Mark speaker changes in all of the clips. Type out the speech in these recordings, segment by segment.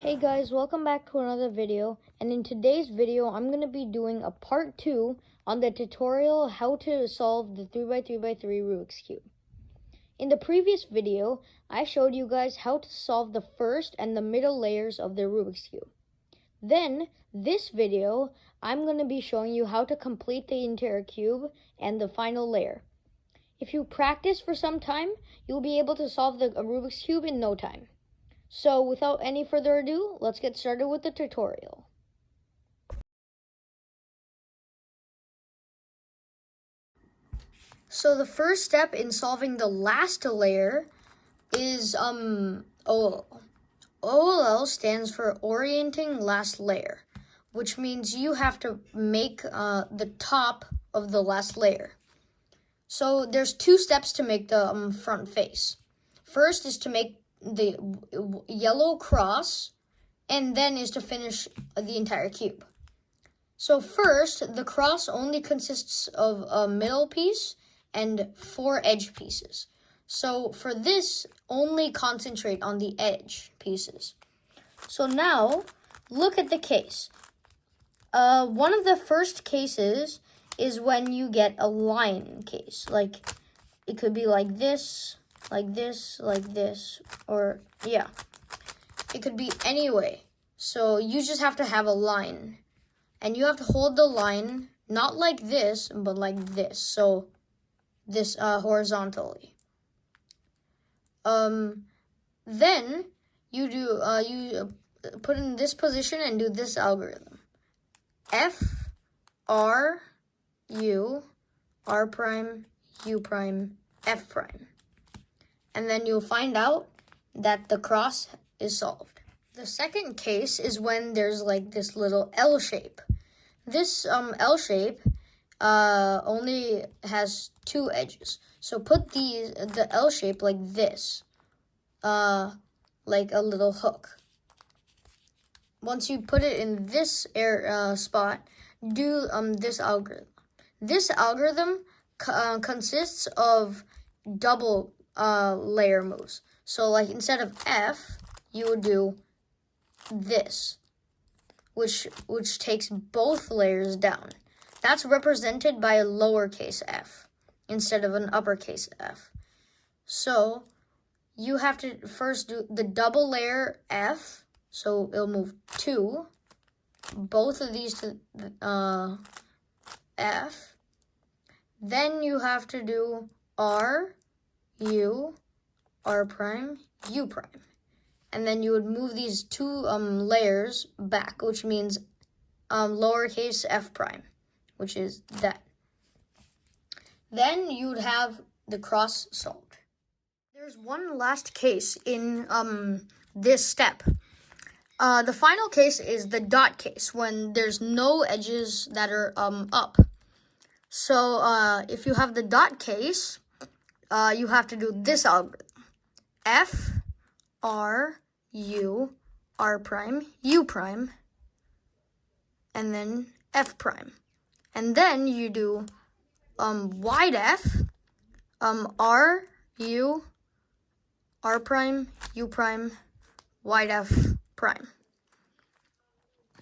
Speaker 1: Hey guys, welcome back to another video, and in today's video I'm going to be doing a part 2 on the tutorial how to solve the 3x3x3 Rubik's Cube. In the previous video, I showed you guys how to solve the first and the middle layers of the Rubik's Cube. Then, this video, I'm going to be showing you how to complete the entire cube and the final layer. If you practice for some time, you'll be able to solve the Rubik's Cube in no time. So without any further ado, let's get started with the tutorial. So the first step in solving the last layer is OLL. OLL stands for orienting last layer, which means you have to make the top of the last layer. So there's two steps to make the front face. First is to make the yellow cross, and then is to finish the entire cube. So first, the cross only consists of a middle piece and 4 edge pieces. So for this, only concentrate on the edge pieces. So now, look at the case. One of the first cases is when you get a line case. Like, it could be like this, like this, like this, or yeah. It could be any way. So you just have to have a line. And you have to hold the line, not like this, but like this. So this horizontally. Then you do you put in this position and do this algorithm. F, R, U, R prime, U prime, F prime. And then you'll find out that the cross is solved. The second case is when there's like this little L shape. This L shape only has 2 edges. So put the L shape like this, like a little hook. Once you put it in this spot, do this algorithm. This algorithm consists of double layer moves. So like instead of F, you would do this, which takes both layers down. That's represented by a lowercase f instead of an uppercase F. So you have to first do the double layer F, so it'll move 2, both of these to F. Then you have to do R, U, R prime, U prime. And then you would move these 2 layers back, which means lowercase f prime, which is that. Then you would have the cross solved. There's one last case in this step. The final case is the dot case, when there's no edges that are up. So if you have the dot case, you have to do this algorithm. F, R, U, R prime, U prime, and then F prime. And then you do wide F, R, U, R prime, U prime, wide F prime.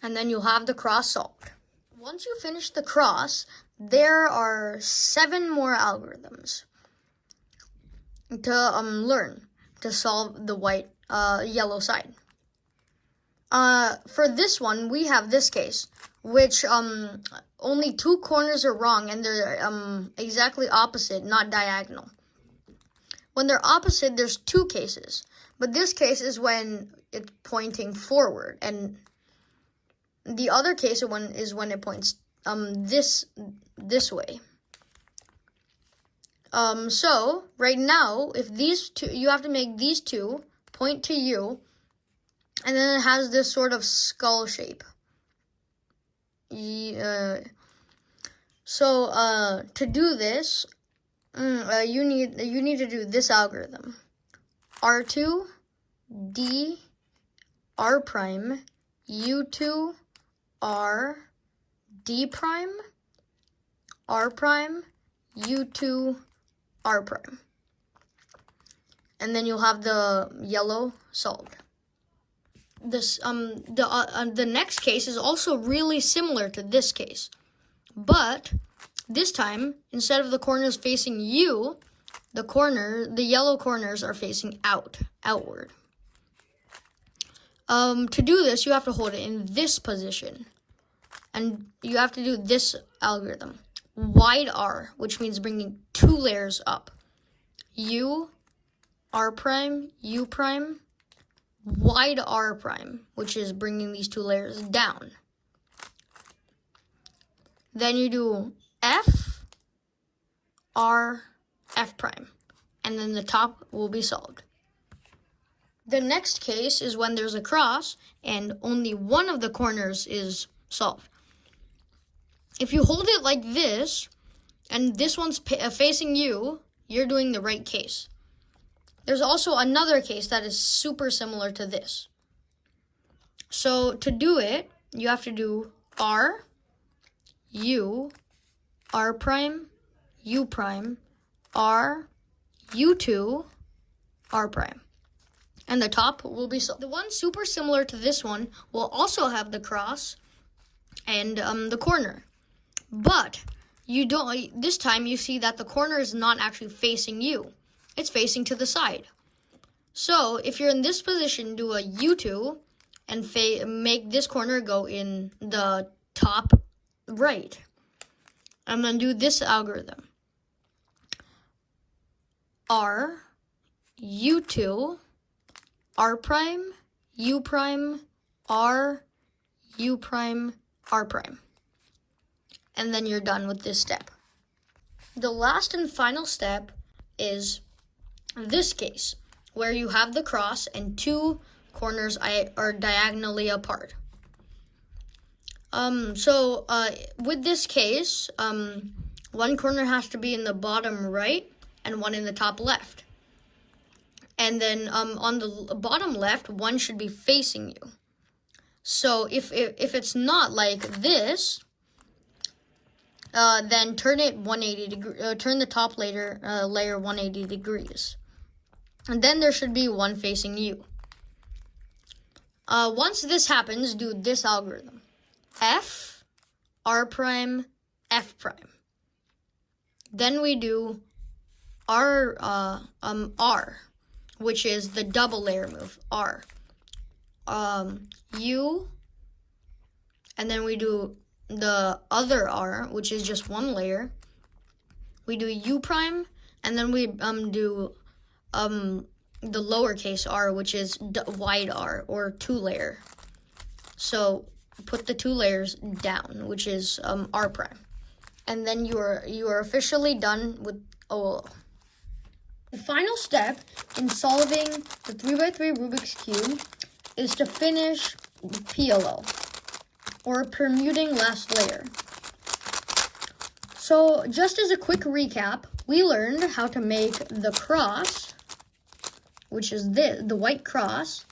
Speaker 1: And then you'll have the cross solved. Once you finish the cross, there are 7 more algorithms to learn to solve the yellow side. For this one, we have this case, which only 2 corners are wrong, and they're exactly opposite, not diagonal. When they're opposite, there's 2 cases, but this case is when it's pointing forward, and the other case is when it points this way. So right now, if these 2, you have to make these 2 point to you, and then it has this sort of skull shape. So to do this, you need to do this algorithm: R2, D, R prime, U2, R, D prime, R prime, U2, R prime. And then you'll have the yellow solved. the next case is also really similar to this case, but this time instead of the corners facing you, the yellow corners are facing outward. To do this, you have to hold it in this position, and you have to do this algorithm: wide R, which means bringing 2 layers up. U, R prime, U prime, wide R prime, which is bringing these 2 layers down. Then you do F, R, F prime, and then the top will be solved. The next case is when there's a cross and only one of the corners is solved. If you hold it like this, and this one's facing you, you're doing the right case. There's also another case that is super similar to this. So to do it, you have to do R, U, R prime, U prime, R, U2, R prime. And the top will be solved. The one super similar to this one will also have the cross and the corner. But you don't. This time you see that the corner is not actually facing you. It's facing to the side. So if you're in this position, do a U2 and make this corner go in the top right. And then do this algorithm. R, U2, R prime, U prime, R, U prime, R prime. And then you're done with this step. The last and final step is this case, where you have the cross and 2 corners are diagonally apart. With this case, one corner has to be in the bottom right and one in the top left. And then on the bottom left, one should be facing you. So if it's not like this, then turn it 180 degrees. Turn the top layer 180 degrees, and then there should be one facing you. Once this happens, do this algorithm: F, R prime, F prime. Then we do R, which is the double layer move, R, U, and then we do the other R, which is just 1 layer. We do U prime, and then we do the lowercase r, which is wide R, or 2 layer. So put the 2 layers down, which is R prime. And then you are officially done with OLO. The final step in solving the 3x3 Rubik's Cube is to finish the PLO, or permuting last layer. So just as a quick recap, we learned how to make the cross, which is the white cross.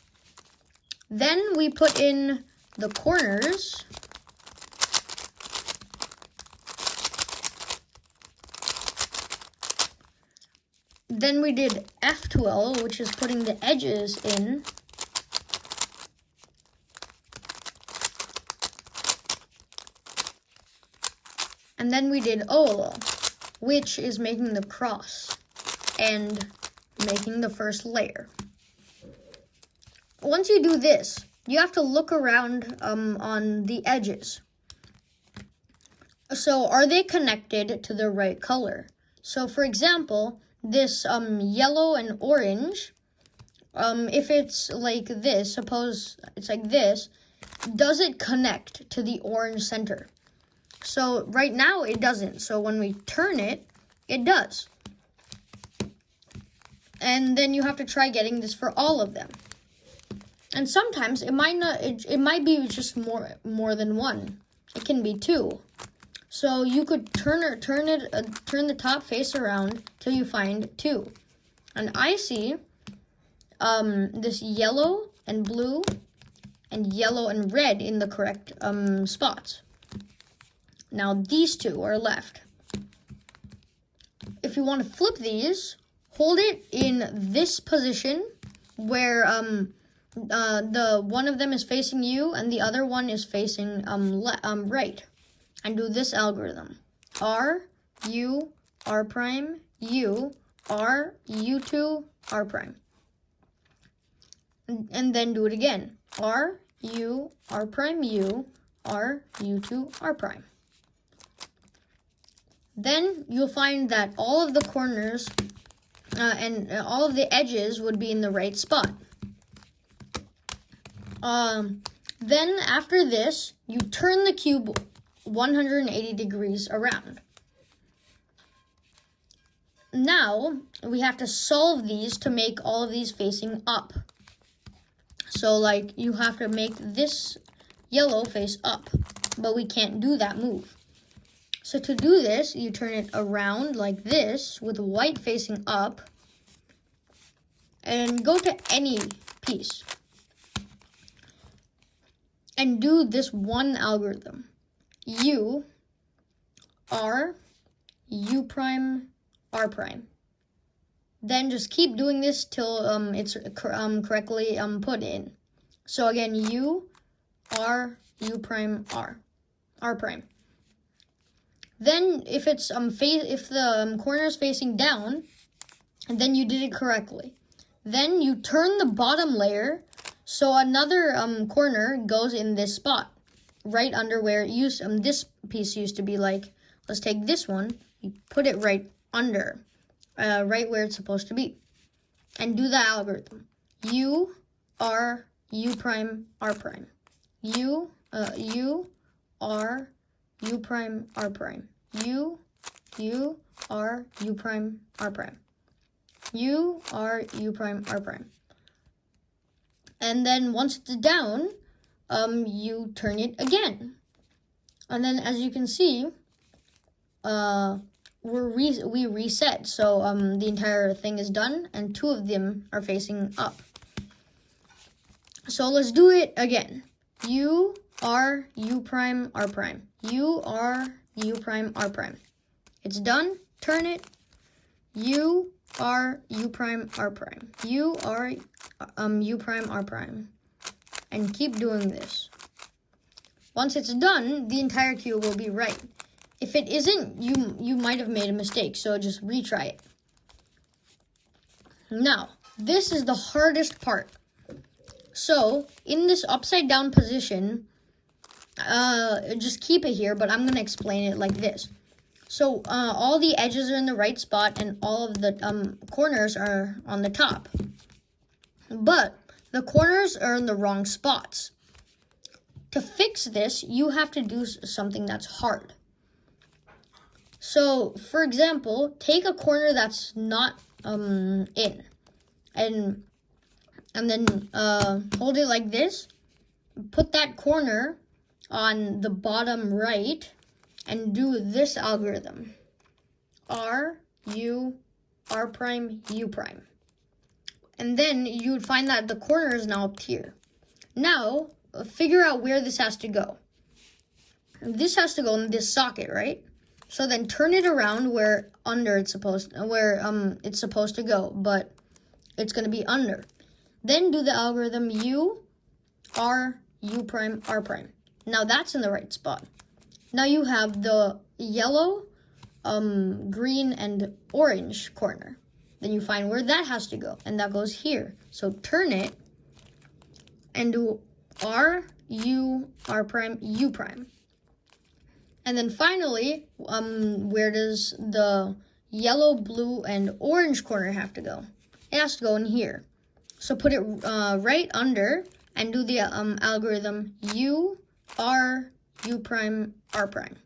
Speaker 1: Then we put in the corners. Then we did F12, which is putting the edges in. And then we did OLO, which is making the cross and making the first layer. Once you do this, you have to look around on the edges. So are they connected to the right color? So for example, this yellow and orange, if it's like this, suppose it's like this, does it connect to the orange center? So right now it doesn't. So when we turn it, it does. And then you have to try getting this for all of them. And sometimes it might not. It might be just more than one. It can be 2. So you could turn the top face around till you find 2. And I see this yellow and blue and yellow and red in the correct spots. Now these 2 are left. If you want to flip these, hold it in this position where the one of them is facing you and the other one is facing right. And do this algorithm. R, U, R prime, U, R, U2, R prime. And then do it again. R, U, R prime, U, R, U2, R prime. Then you'll find that all of the corners and all of the edges would be in the right spot. Then after this, you turn the cube 180 degrees around. Now, we have to solve these to make all of these facing up. So, like, you have to make this yellow face up, but we can't do that move. So to do this, you turn it around like this with white facing up and go to any piece and do this one algorithm. U, R, U prime, R prime. Then just keep doing this till it's correctly put in. So again, U, R, U prime, R prime. Then if it's if the corner is facing down, then you did it correctly. Then you turn the bottom layer so another corner goes in this spot, right under where it used this piece used to be. Like, let's take this one, you put it right under, right where it's supposed to be, and do the algorithm. U, R, U prime, R prime. U, R, U prime, R prime. U, R, U prime, R prime. U, R, U prime, R prime. And then once it's down, you turn it again. And then as you can see, we reset. So the entire thing is done and two of them are facing up. So let's do it again. U, R, U prime, R prime. U, R, U prime, R prime. It's done. Turn it. U, R, U prime, R prime. U, R, U prime, R prime. And keep doing this. Once it's done, the entire cube will be right. If it isn't, you might have made a mistake, so just retry it. Now, this is the hardest part. So, in this upside down position, just keep it here, but I'm going to explain it like this. So, all the edges are in the right spot and all of the corners are on the top. But the corners are in the wrong spots. To fix this, you have to do something that's hard. So, for example, take a corner that's not in, and then hold it like this. Put that corner on the bottom right, and do this algorithm. R, U, R prime, U prime. And then you would find that the corner is now up here. Now, figure out where this has to go. This has to go in this socket, right? So then turn it around where it's supposed to go, but it's going to be under. Then do the algorithm U, R, U prime, R prime. Now that's in the right spot. Now you have the yellow, green, and orange corner. Then you find where that has to go, and that goes here. So turn it and do R, U, R prime, U prime. And then finally, where does the yellow, blue, and orange corner have to go? It has to go in here. So put it right under and do the algorithm U, R, U prime, R prime.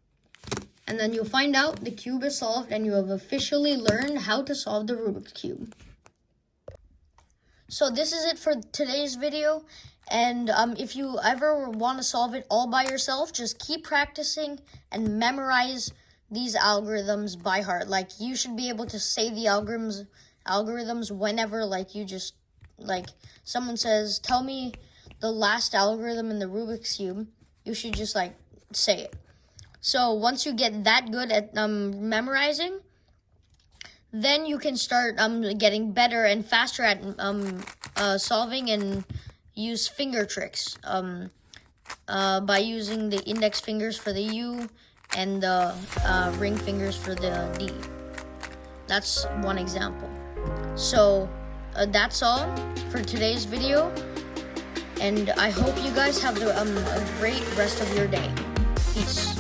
Speaker 1: And then you'll find out the cube is solved and you have officially learned how to solve the Rubik's Cube. So this is it for today's video. And if you ever want to solve it all by yourself, just keep practicing and memorize these algorithms by heart. Like, you should be able to say the algorithms whenever, like, you just, like, someone says, tell me the last algorithm in the Rubik's Cube, you should just, like, say it. So once you get that good at memorizing, then you can start getting better and faster at solving and use finger tricks by using the index fingers for the U and the ring fingers for the D. That's one example. So that's all for today's video, and I hope you guys have a great rest of your day. Peace.